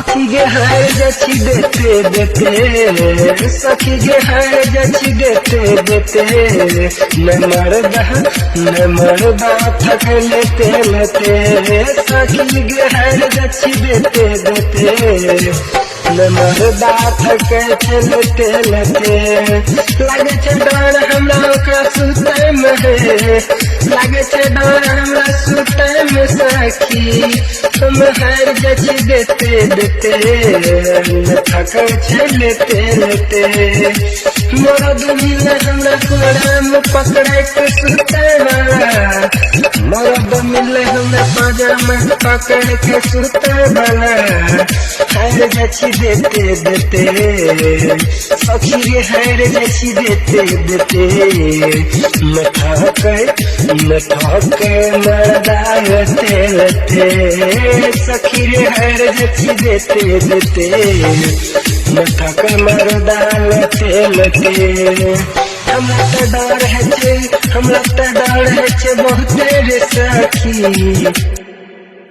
सखी गे हाय जची देते देते सखी गे हाय जची देते देते न मरदा थक लेते लेते सखी गे हाय जची देते देते न मरदा थक लेते लेते लागे छे डर हमरा ओकरा सुते में लागे छे डर हमरा सुते में सखी हम हार जची देते देते थक छे लेते लेते मरद मिले हमरा कोड़ा में पकड़े के सुते मरद मिले हमरा पाजा में पकड़ के सुते बना हार जची देते देते सखी रे हार जची देते देते न थक मरदा लेते लेते सखी रे हार जची देते देते न थक मरदा लेते लेते हमरा तो डर है छे बहुते रे सखी